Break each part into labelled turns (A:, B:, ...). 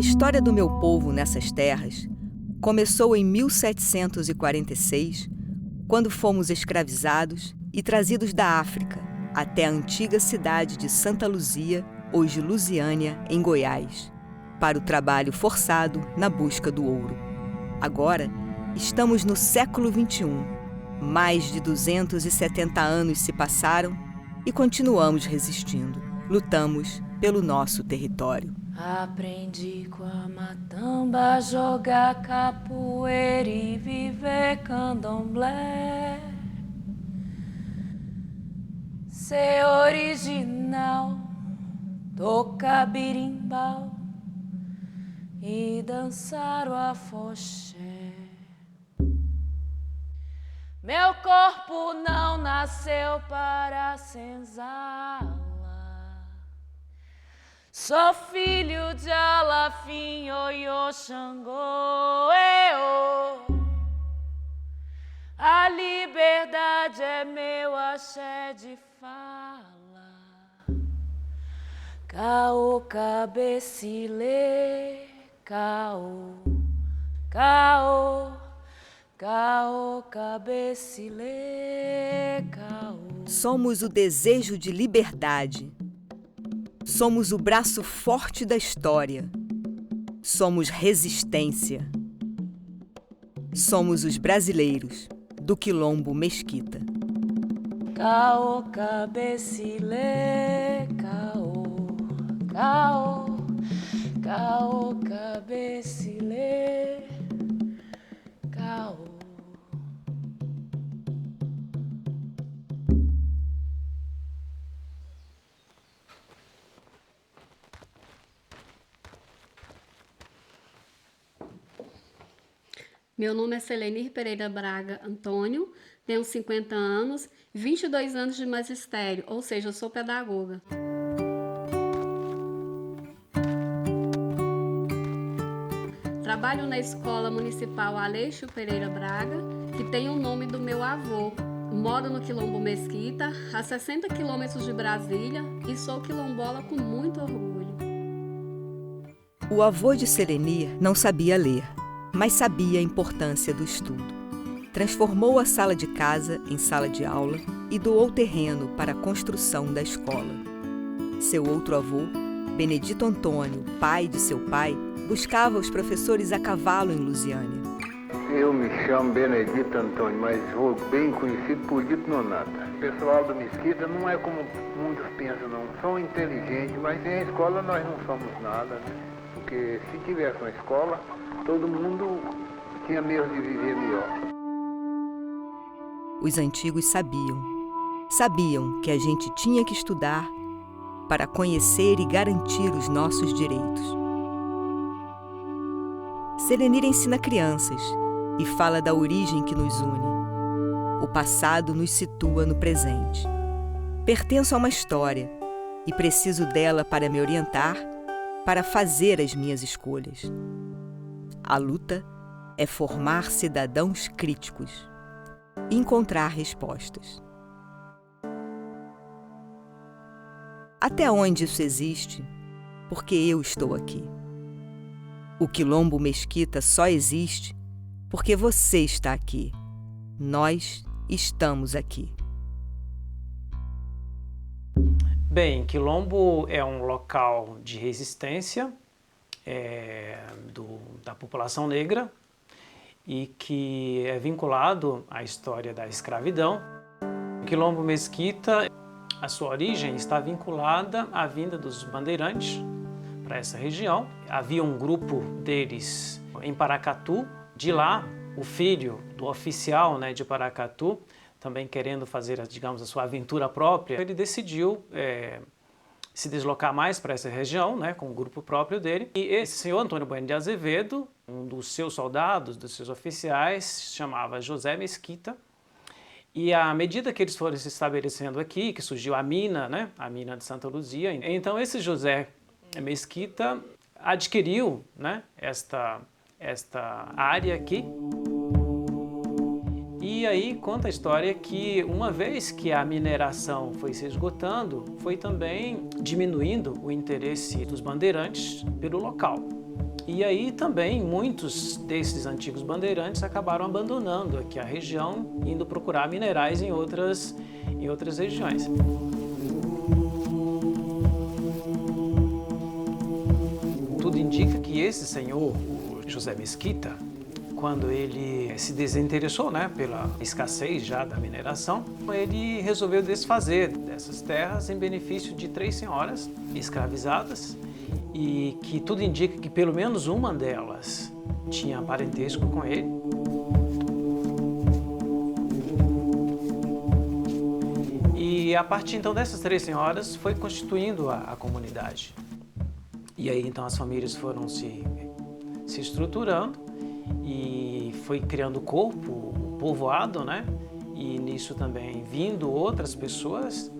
A: história do meu povo nessas terras começou em 1746, quando fomos escravizados e trazidos da África até a antiga cidade de Santa Luzia, hoje Lusiânia, em Goiás, para o trabalho forçado na busca do ouro. Agora, estamos no século XXI. Mais de 270 anos se passaram e continuamos resistindo. Lutamos pelo nosso território.
B: Aprendi com a matamba a jogar capoeira e viver candomblé. Ser original, tocar birimbau e dançar o afoxé. Meu corpo não nasceu para senzala. Sou filho de Alafim, Oiô, Xangô, Eô. A liberdade é meu axé de fala. Caô, cabecilê, caô, caô, caô, cabecilê, caô.
A: Somos o desejo de liberdade. Somos o braço forte da história. Somos resistência. Somos os brasileiros do Quilombo Mesquita.
B: Caô, cabecilê, caô, caô, caô, cabecilê, caô.
C: Meu nome é Selenir Pereira Braga Antônio, tenho 50 anos, 22 anos de magistério, ou seja, eu sou pedagoga. Trabalho na Escola Municipal Aleixo Pereira Braga, que tem o nome do meu avô. Moro no Quilombo Mesquita, a 60 quilômetros de Brasília, e sou quilombola com muito orgulho.
A: O avô de Selenir não sabia ler, mas sabia a importância do estudo. Transformou a sala de casa em sala de aula e doou terreno para a construção da escola. Seu outro avô, Benedito Antônio, pai de seu pai, buscava os professores a cavalo em Lusiânia.
D: Eu me chamo Benedito Antônio, mas sou bem conhecido por Dito Nonata. O pessoal do Mesquita não é como muitos pensam, não. São inteligentes, mas sem a escola nós não somos nada, né? Porque se tivesse uma escola, todo mundo tinha medo de viver melhor.
A: Os antigos sabiam que a gente tinha que estudar para conhecer e garantir os nossos direitos. Selenir ensina crianças e fala da origem que nos une. O passado nos situa no presente. Pertenço a uma história e preciso dela para me orientar, para fazer as minhas escolhas. A luta é formar cidadãos críticos e encontrar respostas. Até onde isso existe? Porque eu estou aqui. O Quilombo Mesquita só existe porque você está aqui. Nós estamos aqui.
E: Bem, Quilombo é um local de resistência da população negra e que é vinculado à história da escravidão. O Quilombo Mesquita, a sua origem está vinculada à vinda dos bandeirantes para essa região. Havia um grupo deles em Paracatu. De lá, o filho do oficial, de Paracatu, também querendo fazer, digamos, a sua aventura própria, ele decidiu se deslocar mais para essa região, com o grupo próprio dele. E esse senhor Antônio Bueno de Azevedo, um dos seus soldados, dos seus oficiais, se chamava José Mesquita. E à medida que eles foram se estabelecendo aqui, que surgiu a mina, a mina de Santa Luzia, então esse José Mesquita adquiriu esta área aqui. E aí conta a história que uma vez que a mineração foi se esgotando, foi também diminuindo o interesse dos bandeirantes pelo local. E aí também muitos desses antigos bandeirantes acabaram abandonando aqui a região, indo procurar minerais em outras regiões. Tudo indica que esse senhor, o José Mesquita, quando ele se desinteressou, né, pela escassez já da mineração, ele resolveu desfazer dessas terras em benefício de 3 senhoras escravizadas e que tudo indica que pelo menos uma delas tinha parentesco com ele. E a partir então dessas 3 senhoras foi constituindo a comunidade. E aí então as famílias foram se estruturando e foi criando corpo, povoado, né? E nisso também vindo outras pessoas.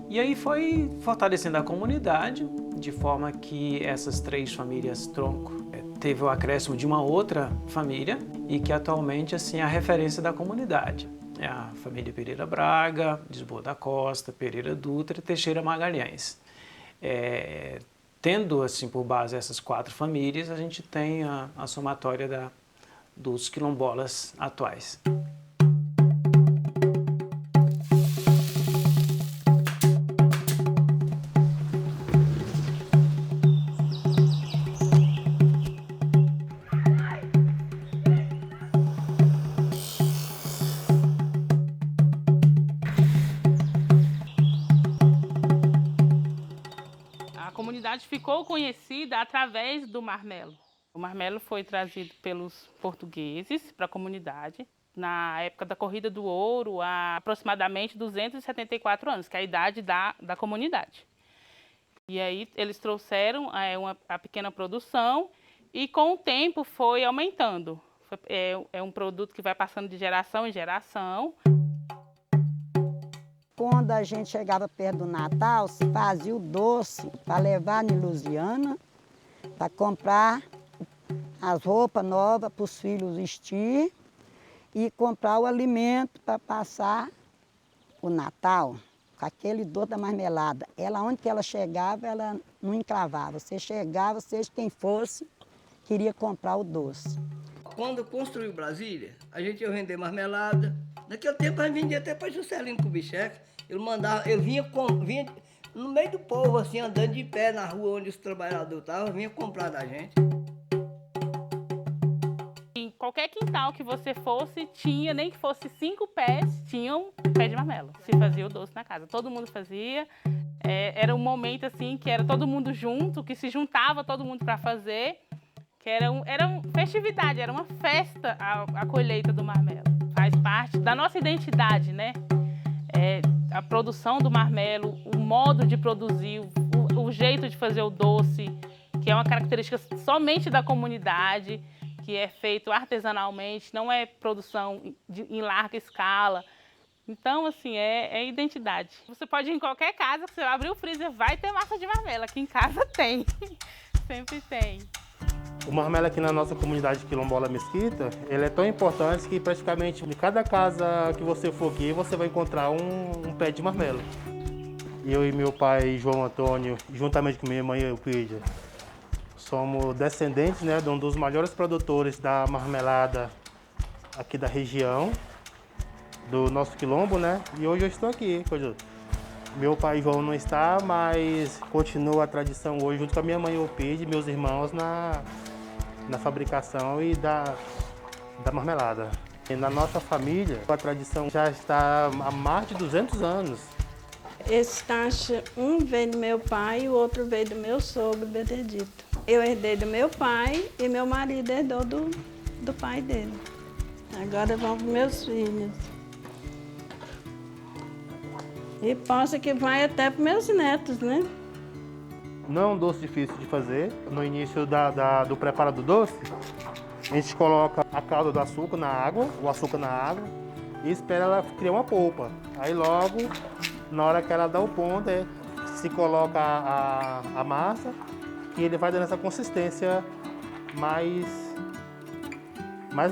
E: E aí foi fortalecendo a comunidade, de forma que essas 3 famílias tronco teve o acréscimo de uma outra família e que atualmente assim é a referência da comunidade. É a família Pereira Braga, Lisboa da Costa, Pereira Dutra e Teixeira Magalhães. Tendo assim por base essas 4 famílias, a gente tem a somatória dos quilombolas atuais.
B: A comunidade ficou conhecida através do marmelo. O marmelo foi trazido pelos portugueses para a comunidade na época da Corrida do Ouro, há aproximadamente 274 anos, que é a idade da comunidade. E aí eles trouxeram a pequena produção e com o tempo foi aumentando. É um produto que vai passando de geração em geração.
F: Quando a gente chegava perto do Natal, se fazia o doce para levar em Lusiana, para comprar as roupas novas para os filhos vestir e comprar o alimento para passar o Natal, com aquele doce da marmelada. Ela, onde que ela chegava, ela não encravava. Você chegava, seja quem fosse, queria comprar o doce.
G: Quando construiu Brasília, a gente ia vender marmelada. Naquele tempo a gente vendia até para Juscelino Kubitschek. Eu vinha no meio do povo, assim, andando de pé na rua onde os trabalhadores estavam, vinha comprar da gente.
B: Em qualquer quintal que você fosse, tinha, nem que fosse 5 pés, tinha um pé de marmelo. Se fazia o doce na casa, todo mundo fazia. Era um momento assim que era todo mundo junto, que se juntava todo mundo para fazer, que era uma festividade, era uma festa a colheita do marmelo. Faz parte da nossa identidade, né? A produção do marmelo, o modo de produzir, o jeito de fazer o doce, que é uma característica somente da comunidade, que é feito artesanalmente, não é produção em larga escala. Então, assim, é identidade. Você pode ir em qualquer casa, que você abrir o freezer, vai ter massa de marmelo. Aqui em casa tem, sempre tem.
H: O marmelo aqui na nossa comunidade quilombola Mesquita, ele é tão importante que praticamente em cada casa que você for aqui, você vai encontrar um pé de marmelo. Eu e meu pai, João Antônio, juntamente com minha mãe, Euclídia, somos descendentes, né, de um dos maiores produtores da marmelada aqui da região, do nosso quilombo, né? E hoje eu estou aqui. Meu pai João não está, mas continua a tradição hoje, junto com a minha mãe Eupídia e meus irmãos, na fabricação e da marmelada. E na nossa família, a tradição já está há mais de 200 anos.
I: Esse tacho, um veio do meu pai e o outro veio do meu sogro, Benedito. Eu herdei do meu pai e meu marido herdou do pai dele. Agora vão para meus filhos. E posso que vai até para meus netos, né?
H: Não é um doce difícil de fazer. No início do preparo do doce, a gente coloca a calda do açúcar na água, o açúcar na água, e espera ela criar uma polpa. Aí logo, na hora que ela dá o ponto, se coloca a massa e ele vai dando essa consistência mais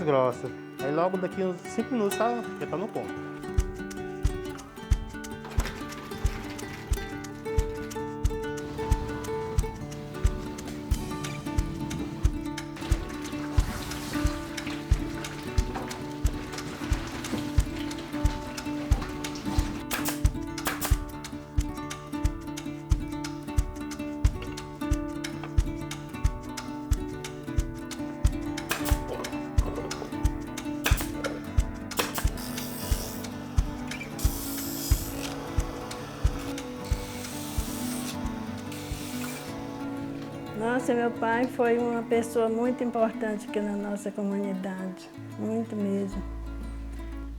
H: grossa. Aí logo daqui uns 5 minutos já está no ponto.
I: Nossa, meu pai foi uma pessoa muito importante aqui na nossa comunidade, muito mesmo.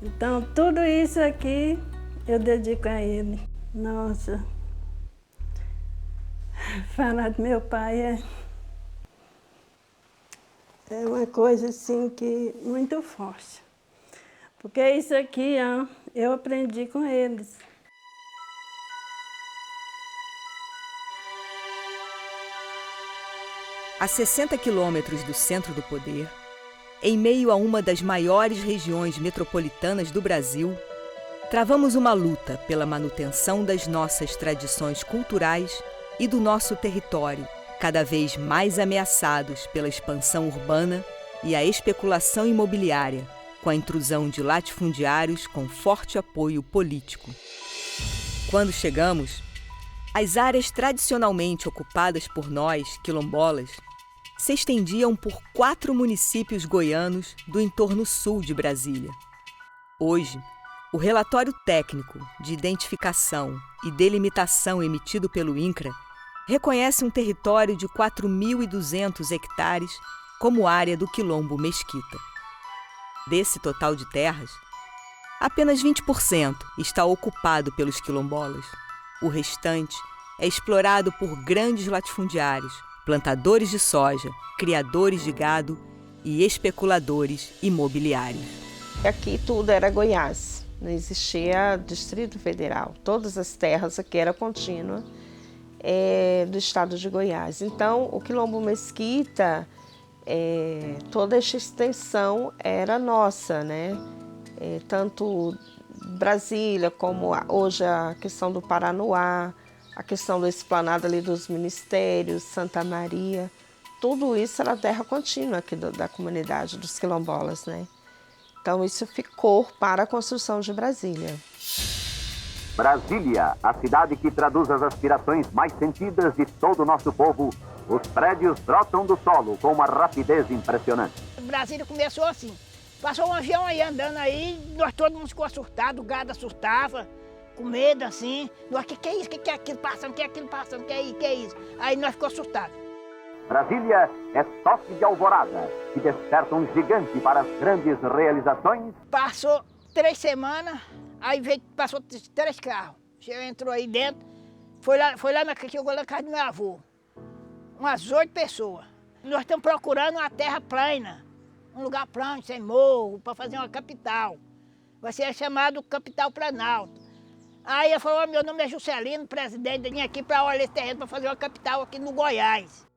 I: Então, tudo isso aqui eu dedico a ele. Nossa, falar do meu pai é uma coisa assim que muito forte. Porque isso aqui, ó, eu aprendi com eles.
A: A 60 quilômetros do centro do poder, em meio a uma das maiores regiões metropolitanas do Brasil, travamos uma luta pela manutenção das nossas tradições culturais e do nosso território, cada vez mais ameaçados pela expansão urbana e a especulação imobiliária, com a intrusão de latifundiários com forte apoio político. Quando chegamos, as áreas tradicionalmente ocupadas por nós, quilombolas, se estendiam por 4 municípios goianos do entorno sul de Brasília. Hoje, o relatório técnico de identificação e delimitação emitido pelo INCRA reconhece um território de 4.200 hectares como área do Quilombo Mesquita. Desse total de terras, apenas 20% está ocupado pelos quilombolas. O restante é explorado por grandes latifundiários, plantadores de soja, criadores de gado e especuladores imobiliários.
J: Aqui tudo era Goiás, não existia Distrito Federal. Todas as terras aqui eram contínuas do estado de Goiás. Então, o Quilombo Mesquita, toda essa extensão era nossa, né? Tanto Brasília como hoje a questão do Paranoá, a questão da esplanada ali dos ministérios, Santa Maria, tudo isso era terra contínua aqui da comunidade dos quilombolas, né? Então isso ficou para a construção de Brasília.
K: Brasília, a cidade que traduz as aspirações mais sentidas de todo o nosso povo, os prédios brotam do solo com uma rapidez impressionante.
L: Brasília começou assim, passou um avião aí andando aí, nós todo mundo ficou assustado, o gado assustava, com medo assim, nós, que é isso, que é aquilo passando, que é aquilo passando, que é isso, aí nós ficou assustados.
K: Brasília é toque de alvorada, que desperta um gigante para as grandes realizações.
L: Passou 3 semanas, aí passou 3 carros, entrou aí dentro, foi lá chegou na casa do meu avô, umas 8 pessoas. Nós estamos procurando uma terra plana, um lugar plano, sem morro, para fazer uma capital. Vai ser chamado Capital Planalto. Aí eu falei, meu nome é Juscelino, presidente, eu vim aqui para olhar esse terreno para fazer uma capital aqui no Goiás.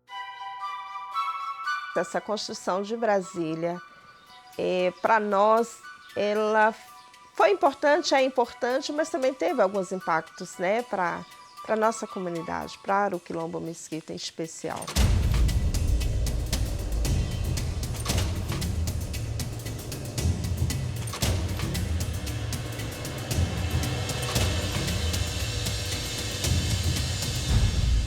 J: Essa construção de Brasília, para nós, ela foi importante, é importante, mas também teve alguns impactos, né, para a nossa comunidade, para o Quilombo Mesquita em especial.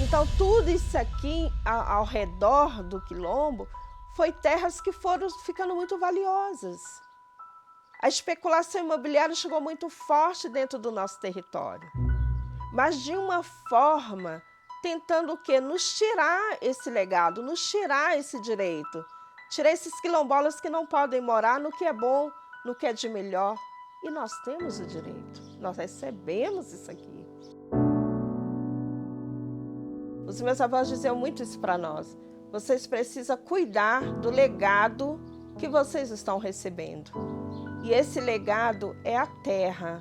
J: Então, tudo isso aqui ao redor do Quilombo foi terras que foram ficando muito valiosas. A especulação imobiliária chegou muito forte dentro do nosso território, mas de uma forma tentando o quê? Nos tirar esse legado, nos tirar esse direito, tirar esses quilombolas que não podem morar no que é bom, no que é de melhor. E nós temos o direito, nós recebemos isso aqui. Os meus avós diziam muito isso para nós. Vocês precisam cuidar do legado que vocês estão recebendo. E esse legado é a terra.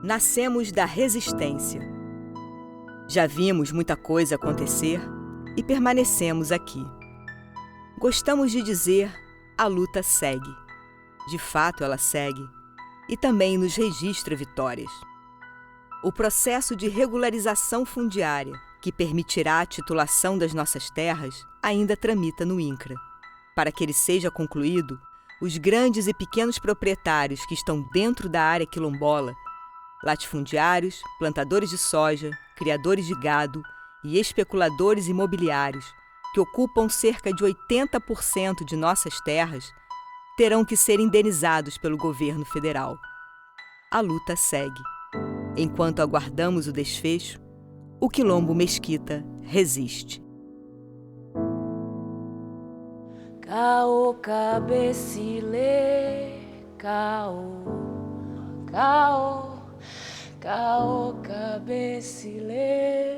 A: Nascemos da resistência. Já vimos muita coisa acontecer e permanecemos aqui. Gostamos de dizer, a luta segue. De fato, ela segue. E também nos registra vitórias. O processo de regularização fundiária, que permitirá a titulação das nossas terras, ainda tramita no INCRA. Para que ele seja concluído, os grandes e pequenos proprietários que estão dentro da área quilombola, latifundiários, plantadores de soja, criadores de gado e especuladores imobiliários, que ocupam cerca de 80% de nossas terras, terão que ser indenizados pelo governo federal. A luta segue. Enquanto aguardamos o desfecho, o Quilombo Mesquita resiste.
M: Caô, cabecilê, caô, caô, caô, cabecilê.